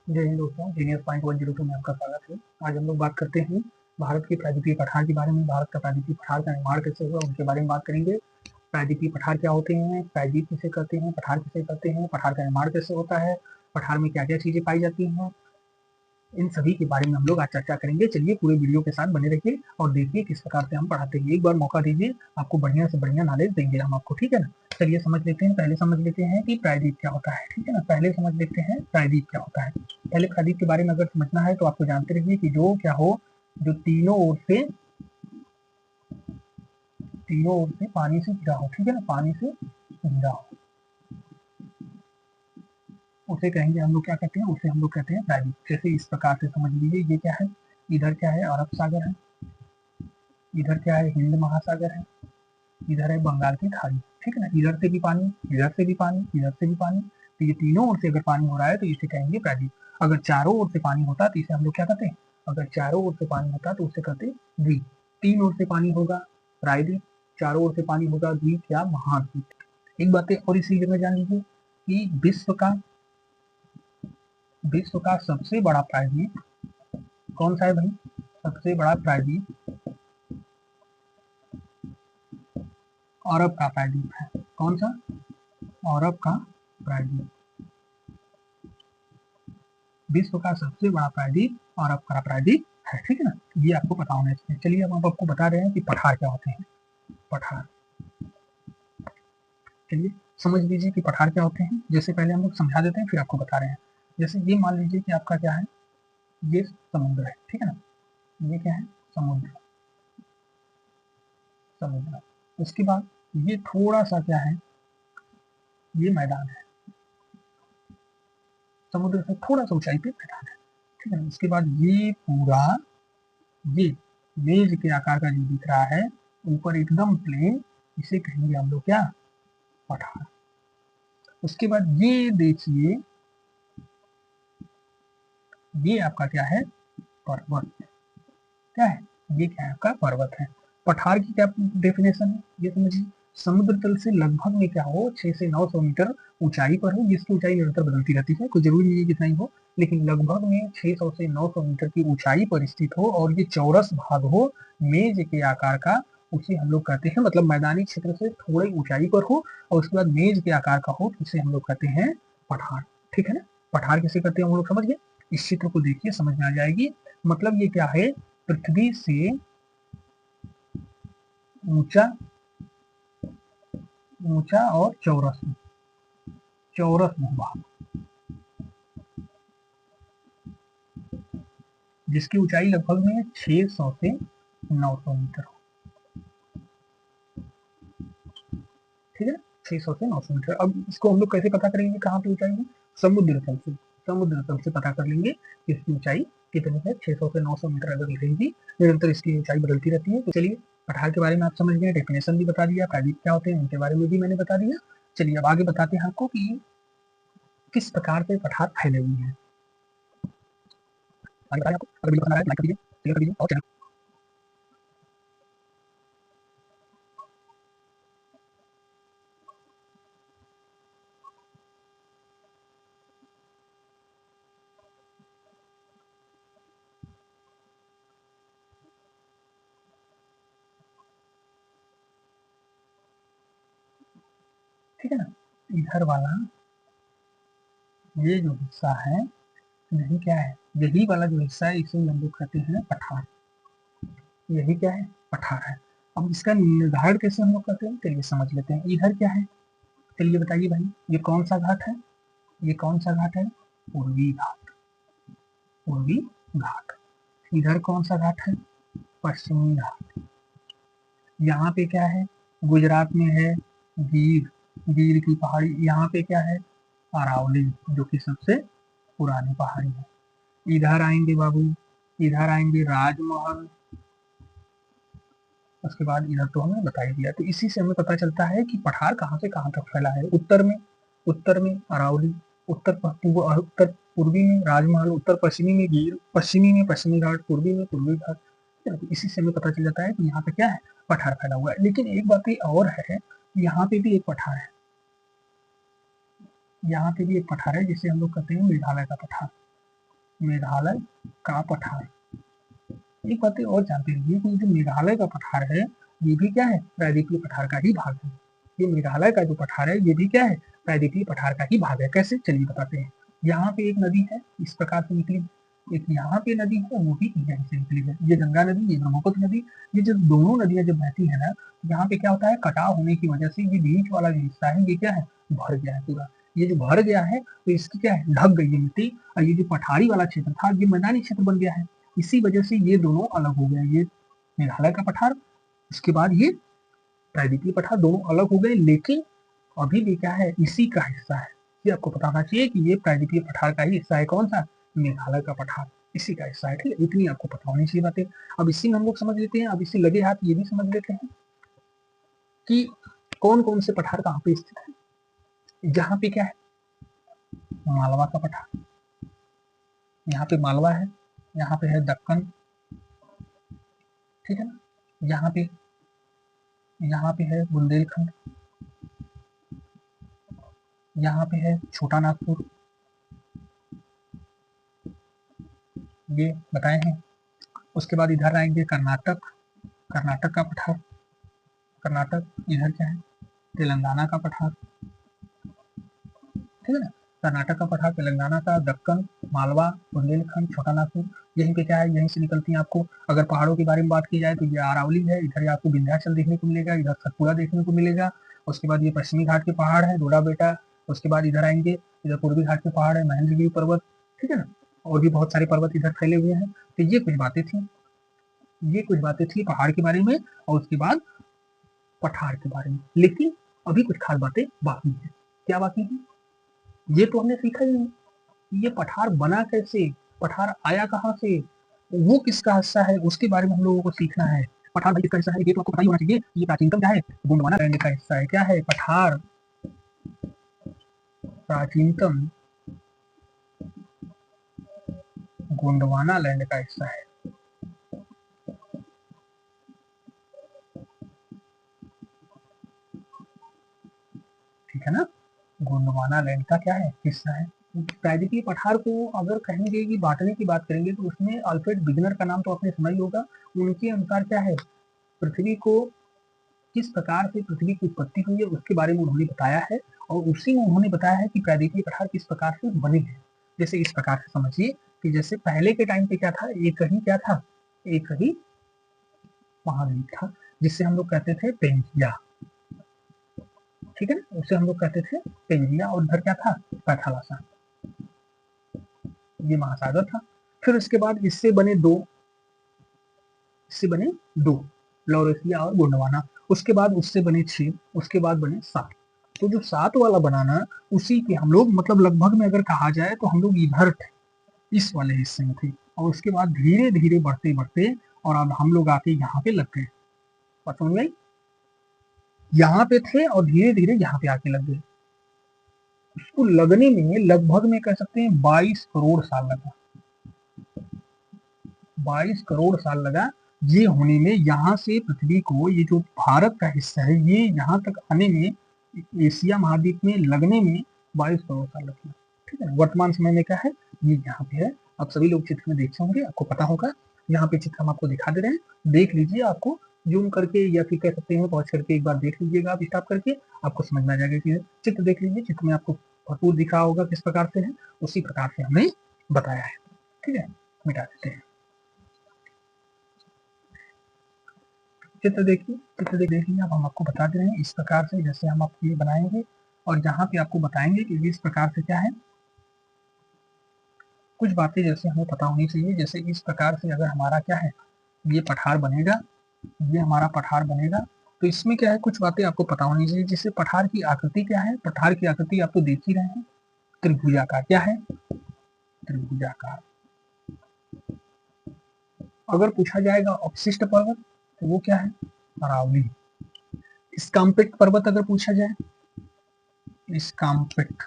जय हिंद दोस्तों, genius point 102 में आपका स्वागत है। आज हम लोग बात करते हैं भारत के प्रायद्वीपीय पठार के बारे में। भारत का प्रायद्वीपीय पठार का निर्माण कैसे हुआ उनके बारे में बात करेंगे। प्रायद्वीपीय पठार क्या होते हैं, प्रायद्वीप किसे कहते हैं, पठार किसे कहते हैं, पठार का निर्माण कैसे होता है, पठार में क्या क्या चीजें पाई जाती हैं, इन सभी के बारे में हम लोग आज चर्चा करेंगे। चलिए पूरे वीडियो के साथ बने रहिए और देखिए किस प्रकार से हम पढ़ाते हैं। एक बार मौका दीजिए, आपको बढ़िया से बढ़िया नॉलेज देंगे हम आपको, ठीक है ना। चलिए समझ लेते हैं, पहले समझ लेते हैं कि प्रायद्वीप क्या होता है, ठीक है ना। पहले समझ लेते हैं प्रायद्वीप क्या होता है। पहले प्रायद्वीप के बारे में अगर समझना है तो आपको जानते रहिए कि जो क्या हो, जो तीनों ओर से पानी से घिरा हो, ठीक है ना, पानी से घिरा हो, उसे कहेंगे हम लोग, क्या कहते हैं, उसे हम लोग कहते हैं प्रायद्वीप। जैसे इस प्रकार से समझ लीजिए, ये क्या है, इधर क्या है, अरब सागर है, इधर क्या है, हिंद महासागर है, इधर है बंगाल की खाड़ी, ठीक है ना। इधर से भी पानी, इधर से भी पानी, इधर से भी पानी, तो ये तीनों ओर से अगर पानी हो रहा है तो इसे कहेंगे प्रायद्वीप। अगर चारों ओर से पानी होता तो इसे हम लोग क्या कहते हैं, अगर चारों ओर से पानी होता तो उसे कहते द्वीप। तीन ओर से पानी होगा प्रायद्वीप, चारों ओर से पानी होगा द्वीप या महाद्वीप। एक बात और इसी जगह जान लीजिए कि विश्व का सबसे बड़ा प्रायद्वीप कौन सा है भाई। सबसे बड़ा प्रायद्वीप अरब का प्रायद्वीप है। कौन सा, अरब का प्रायद्वीप। विश्व का सबसे बड़ा प्रायद्वीप अरब का प्रायद्वीप है, ठीक है ना। ये आपको पता होना चाहिए। चलिए अब हम आपको बता रहे हैं कि पठार क्या होते हैं। पठार, चलिए समझ लीजिए कि पठार क्या होते हैं। जैसे पहले हम लोग समझा देते हैं फिर आपको बता रहे हैं। जैसे ये मान लीजिए कि आपका क्या है, ये समुद्र है, ठीक है ना। ये क्या है, समुद्र, समुद्र। उसके बाद ये थोड़ा सा क्या है, ये मैदान है, समुद्र से थोड़ा सा ऊंचाई पे मैदान है, ठीक है ना। उसके बाद ये पूरा, ये मेज के आकार का जो दिख रहा है ऊपर एकदम प्लेन, इसे कहेंगे हम लोग क्या, पठार। उसके बाद ये देखिए, ये आपका क्या है, पर्वत। क्या है, ये क्या है, आपका पर्वत है। पठार की क्या डेफिनेशन है ये समझिए, समुद्र तल से लगभग में क्या हो, 6 से 900 मीटर ऊंचाई पर हो, जिसकी ऊंचाई निरंतर बदलती रहती है, कोई जरूरी नहीं है कितना ही हो, लेकिन लगभग में 600 से 900 मीटर की ऊंचाई पर स्थित हो और ये चौरस भाग हो मेज के आकार का, उसे हम लोग कहते हैं, मतलब मैदानी क्षेत्र से थोड़ी ऊंचाई पर हो और उसके बाद मेज के आकार का हो, उसे हम लोग कहते हैं पठार, ठीक है ना। पठार किसे कहते हैं हम लोग समझ गए। इस चित्र को देखिए समझ में आ जाएगी। मतलब ये क्या है, पृथ्वी से ऊंचा, ऊंचा और चौरस, चौरस भूभाग, जिसकी ऊंचाई लगभग में 600 से 900 मीटर हो, ठीक है ना, 600 से 900 मीटर। अब इसको हम लोग कैसे पता करेंगे, कहाँ पे ऊंचाई है, समुद्र तल से, समुद्र तल से पता कर लेंगे इसकी ऊंचाई कितनी है। 600 से 900 मीटर अगर रहेगी, निरंतर इसकी ऊंचाई बदलती रहती है। तो चलिए पठार के बारे में आप समझ गए, डेफिनेशन भी बता दिया, प्रायद्वीप क्या होते हैं उनके बारे में भी मैंने बता दिया। चलिए अब आगे बताते हैं आपको कि किस प्रकार से पठार फैले हुए हैं। आगे बताएं आपको, अगर वीडियो पसंद आया तो लाइक कर दीजिए, शेयर कर दीजिए और चैनल, ठीक है ना। इधर वाला ये जो हिस्सा है, यही क्या है, यही वाला जो हिस्सा है इसे हम लोग कहते हैं पठार। यही क्या है, पठार है। अब इसका निर्धारण कैसे हम लोग करते हैं, चलिए समझ लेते हैं। इधर क्या है, चलिए बताइए भाई, ये कौन सा घाट है, ये कौन सा घाट है, पूर्वी घाट, पूर्वी घाट। इधर कौन सा घाट है, पश्चिमी घाट। यहाँ पे क्या है, गुजरात में है गिर, गिर की पहाड़ी। यहाँ पे क्या है, अरावली, जो कि सबसे पुरानी पहाड़ी है। इधर आएंगे बाबू, इधर आएंगे राजमहल। उसके बाद इधर तो हमें बता ही दिया। तो इसी से हमें पता चलता है कि पठार कहाँ से कहाँ तक फैला है। उत्तर में अरावली, उत्तर पूर्वी में राजमहल, उत्तर पश्चिमी में गिर, पश्चिमी में पश्चिमी घाट, पूर्वी में पूर्वी घाट। तो इसी से हमें पता चल जाता है कि यहाँ पे क्या है, पठार फैला हुआ है। लेकिन एक बात और है, यहाँ पे भी एक पठार है, यहाँ पे भी एक पठार है जिसे हम लोग कहते हैं मेघालय का पठार। मेघालय का पठार। एक बात और जानते रहिए कि जो मेघालय का पठार है ये भी क्या है, प्रायद्वीपीय पठार का ही भाग है। ये मेघालय का जो पठार है ये भी क्या है, प्रायद्वीपीय पठार का ही भाग है। कैसे, चलिए बताते हैं। यहाँ पे एक नदी है इस प्रकार से निकली, एक यहाँ पे नदी है वो भी यहीं से निकली है। ये गंगा नदी, ये ब्रह्मपुत्र नदी, ये जो दोनों नदियां जब बहती है ना, यहाँ पे क्या होता है, कटाव होने की वजह से ये बीच वाला जो हिस्सा है ये क्या है, भर गया है पूरा। ये जो भर गया है तो इसकी क्या है, ढक गई है मिट्टी, और ये जो पठारी वाला क्षेत्र था ये मैदानी क्षेत्र बन गया है। इसी वजह से ये दोनों अलग हो गए, ये मेघालय का पठार, उसके बाद ये प्रायद्वीपीय पठार, दोनों अलग हो गए। लेकिन अभी भी क्या है, इसी का हिस्सा है। ये आपको पता होना चाहिए कि ये प्रायद्वीपीय पठार का ही हिस्सा है। कौन सा, मेघालय का पठार, इसी का हिस्सा है। ठीक है, इतनी आपको पता होनी चाहिए बातें। अब इसी में हम लोग समझ लेते हैं, अब इसी लगे हाथ ये भी समझ लेते हैं कि कौन कौन से पठार कहाँ पे स्थित है। जहाँ पे क्या है, मालवा का पठार, यहाँ पे मालवा है, यहाँ पे है दक्कन, ठीक है ना, यहाँ पे है बुंदेलखंड, यहाँ पे है छोटा नागपुर, ये बताए हैं। उसके बाद इधर आएंगे कर्नाटक, कर्नाटक का पठार, कर्नाटक, इधर क्या है, तेलंगाना का पठार, ठीक है ना, कर्नाटक का पठार, तेलंगाना का, दक्कन, मालवा, बुंदेलखंड, छोटा नागपुर, यहीं पे क्या है, यहीं से निकलती है। आपको अगर पहाड़ों के बारे में बात की जाए तो ये अरावली है, इधर आपको विंध्याचल देखने को मिलेगा, इधर सतपुड़ा देखने को मिलेगा। उसके बाद ये पश्चिमी घाट के पहाड़ है, डोडा बेटा। उसके बाद इधर आएंगे, इधर पूर्वी घाट के पहाड़ है, महेंद्रगिरी पर्वत, ठीक है ना, और भी बहुत सारे पर्वत इधर फैले हुए हैं। तो ये कुछ बातें थी, ये कुछ बातें थी पहाड़ के बारे में, और उसके बाद पठार के बारे में। लेकिन अभी कुछ खास बातें बाकी है। क्या बाकी है, ये तो हमने सीखा ही नहीं। ये पठार बना कैसे, पठार आया कहाँ से, वो किसका हिस्सा है, उसके बारे में हम लोगों को सीखना है। पठार भाई किसका हिस्सा है, ये तो आपको पता ही होना चाहिए। ये प्राचीनतम क्या है, गोंडवाना लैंड का हिस्सा है। क्या है, पठार प्राचीनतम गोंडवाना लैंड का हिस्सा है। ठीक है ना, गोंडवाना लैंड का क्या है, हिस्सा है। प्रायद्वीपीय पठार को अगर कहेंगे कि बांटने की बात करेंगे तो उसमें अल्फ्रेड बिगनर का नाम तो आपने सुना ही होगा। उनके अनुसार क्या है, पृथ्वी को किस प्रकार से पृथ्वी की उत्पत्ति हुई है उसके बारे में उन्होंने बताया है, और उसी में उन्होंने बताया है कि प्रायद्वीपीय पठार किस प्रकार से बने हैं। जैसे इस प्रकार से समझिए कि जैसे पहले के टाइम पे क्या था, एक ही क्या था, एक ही महाद्वीप था, जिससे हम लोग कहते थे पेंजिया, ठीक है ना, उसे हम लोग कहते थे पेंजिया। और उधर क्या था, पैथालासा, ये महासागर था। फिर उसके बाद इससे बने दो, लॉरेशिया और गोंडवाना। उसके बाद उससे बने 6, उसके बाद बने 7। तो जो 7 वाला बनाना, उसी के हम लोग मतलब लगभग में अगर कहा जाए तो हम लोग इधर थे, इस वाले हिस्से में थे। और उसके बाद धीरे धीरे बढ़ते बढ़ते और अब हम लोग आके यहाँ पे लग गए। बात समझ में, यहाँ पे थे और धीरे धीरे यहाँ पे आके लग गए। उसको लगने में लगभग में कह सकते हैं 22 करोड़ साल लगा, 22 करोड़ साल लगा ये होने में। यहाँ से पृथ्वी को, ये जो भारत का हिस्सा है, ये यहाँ तक आने में, एशिया महाद्वीप में लगने में 22 करोड़ साल लगे। ठीक है, वर्तमान समय में क्या है, ये यहाँ पे है। आप सभी लोग चित्र में देखे होंगे, आपको पता होगा। यहाँ पे चित्र हम आपको दिखा दे रहे हैं, देख लीजिए। आपको जूम करके या फिर कह सकते हैं पॉज करके एक बार देख लीजिएगा, आप स्टॉप करके, आपको समझ में आ जाएगा कि चित्र देख लीजिए। चित्र में आपको भरपूर दिख रहा होगा किस प्रकार से है, उसी प्रकार से हमने बताया है। ठीक है, मिटा देते हैं चित्र। देखिए, चित्र देख लीजिए। अब हम आपको बता दे रहे हैं इस प्रकार से, जैसे हम आपको ये बनाएंगे और यहाँ पे आपको बताएंगे कि इस प्रकार से क्या है, कुछ बातें जैसे हमें पता होनी चाहिए। जैसे इस प्रकार से अगर हमारा क्या है, ये पठार बनेगा, ये हमारा पठार बनेगा, तो इसमें क्या है, कुछ बातें आपको पता होनी चाहिए। जैसे पठार की आकृति क्या है, पठार की आकृति आप तो देख ही रहे हैं, त्रिभुजाकार। क्या है, त्रिभुजाकार। अगर पूछा जाएगा अवशिष्ट पर्वत, तो वो क्या है, अरावली। स्काम्पिट पर्वत अगर पूछा जाए, स्काम्पिट,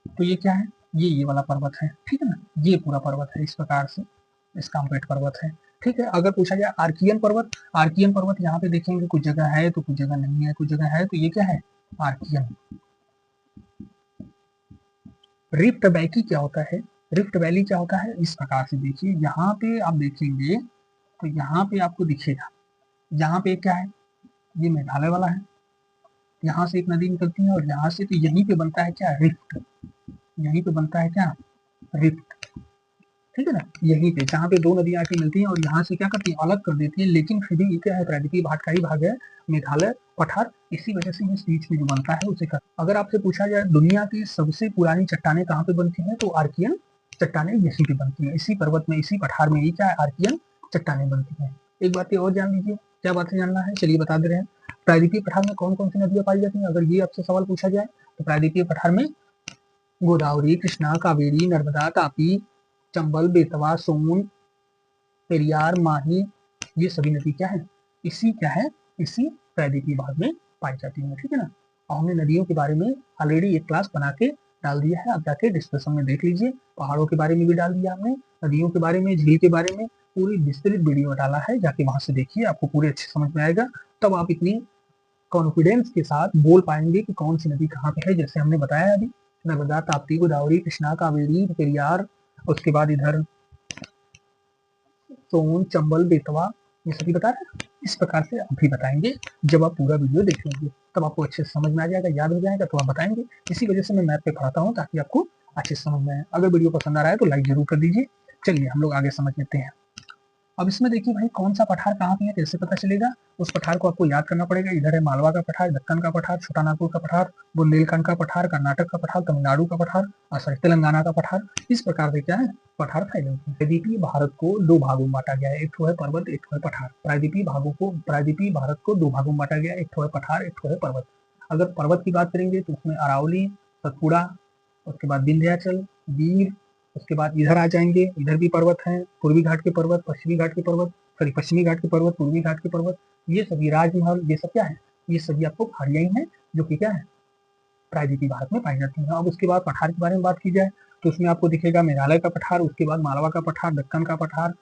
तो ये क्या है, ये वाला पर्वत है। ठीक है ना, ये पूरा पर्वत है इस प्रकार से, स्काम्पिट पर्वत है। ठीक है, अगर पूछा जाए आर्कियन पर्वत, आर्कियन पर्वत यहाँ पे देखेंगे कुछ जगह है तो कुछ जगह नहीं है, कुछ जगह है, तो ये क्या है, आर्कियन। रिफ्ट वैली क्या होता है, रिफ्ट वैली क्या होता है, इस प्रकार से देखिए, यहाँ पे आप देखेंगे तो यहाँ पे आपको दिखेगा, यहाँ पे क्या है, ये मेघालय वाला है, यहाँ से एक नदी निकलती है और यहाँ से, तो यहीं पे बनता है क्या, रिफ्ट, यहीं पे बनता है क्या, रिफ्ट, ठीक है ना, यहीं पे जहाँ पे दो नदियां आके मिलती हैं और यहाँ से क्या करती हैं, अलग कर देती है, लेकिन फिर भी ये क्या है, प्रायद्वीपीय भाग का ही भाग है, मेघालय पठार, इसी वजह से इस बीच में जो बनता है उसे कर। अगर आपसे पूछा जाए दुनिया की सबसे पुरानी चट्टाने कहाँ पे बनती हैं, तो आर्कियन चट्टाने यहीं पे बनती है, इसी पर्वत में, इसी पठार में ही क्या है, आर्कियन चट्टाने बनती है। एक बात और जान लीजिए, क्या बातें जानना है, चलिए बता दे रहे हैं। प्रायद्वीपीय पठार में कौन कौन सी नदियां पाई जाती हैं, अगर ये आपसे सवाल पूछा जाए तो प्रायद्वीपीय पठार में गोदावरी, कृष्णा, कावेरी, नर्मदा, तापी, चंबल, बेतवा, सोन, पेरियार, माही, ये सभी नदी क्या है, इसी क्या है, इसी प्रायद्वीपीय भाग में पाई जाती है, ठीक है ना। और हमने नदियों के बारे में ऑलरेडी एक क्लास बना के डाल दिया है, आप जाके डिस्कशन में देख लीजिए, पहाड़ों के बारे में भी डाल दिया हमने, नदियों के बारे में, झील के बारे में पूरी विस्तृत वीडियो डाला है, जाके वहां से देखिए, आपको पूरे अच्छे समझ में आएगा, तब आप इतनी कॉन्फिडेंस के साथ बोल पाएंगे कि कौन सी नदी कहाँ पे है। जैसे हमने बताया अभी, नर्मदा, ताप्ती, गोदावरी, कृष्णा, कावेरी, पेरियार, उसके बाद इधर सोन, चंबल, बेतवा, ये सभी बता रहे हैं। इस प्रकार से आप भी बताएंगे, जब आप पूरा वीडियो देख लेंगे तब आपको अच्छे से समझ में आ जाएगा, याद हो जाएगा, तो आप बताएंगे। इसी वजह से मैं मैथ पे पढ़ाता हूँ, ताकि आपको अच्छे से समझ में आए। अगर वीडियो पसंद आ रहा है तो लाइक जरूर कर दीजिए। चलिए हम लोग आगे समझ लेते हैं। अब इसमें देखिए भाई, कौन सा पठार कहाँ पे है, कैसे पता चलेगा, उस पठार को आपको याद करना पड़ेगा। इधर है मालवा का पठार, दक्कन का पठार, छोटा नागपुर का पठार, बुंदेलखंड का पठार, कर्नाटक का पठार, तमिलनाडु का पठार, सॉरी तेलंगाना का पठार। इस प्रकार से क्या है, पठार फैले हुए हैं। प्रायद्वीपीय भारत को दो भागों में बांटा गया है, एक है पर्वत, एक है पठार। प्रायद्वीपीय भारत को दो भागों में बांटा गया है, एक है पठार, एक है पर्वत। अगर पर्वत की बात करेंगे तो उसमें अरावली, सतपुड़ा, उसके बाद विंध्याचल, वीर, उसके बाद इधर आ जाएंगे, इधर भी पर्वत हैं, पूर्वी घाट के पर्वत, पश्चिमी घाट के पर्वत, सॉरी पश्चिमी घाट के पर्वत, पूर्वी घाट के पर्वत, ये सभी राजमहल, ये सब क्या है, ये सभी आपको खाड़ियां ही हैं, जो कि क्या है, प्रायद्वीपीय भारत में पाई जाती हैं। अब उसके बाद पठार के बारे में बात की जाए तो उसमें आपको दिखेगा मेघालय का पठार, उसके बाद मालवा का पठार, दक्कन का पठार,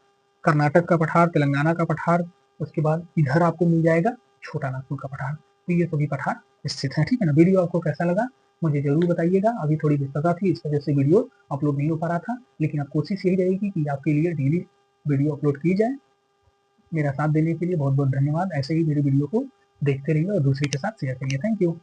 कर्नाटक का पठार, तेलंगाना का पठार, उसके बाद इधर आपको मिल जाएगा छोटा नागपुर का पठार। तो ये सभी पठार स्थित हैं, ठीक है ना। वीडियो आपको कैसा लगा मुझे जरूर बताइएगा। अभी थोड़ी व्यस्तता थी, इस वजह से वीडियो अपलोड नहीं हो पा रहा था, लेकिन अब कोशिश यही रहेगी कि आपके लिए डेली वीडियो अपलोड की जाए। मेरा साथ देने के लिए बहुत बहुत धन्यवाद। ऐसे ही मेरे वीडियो को देखते रहिए और दूसरे के साथ शेयर करिए। Thank you.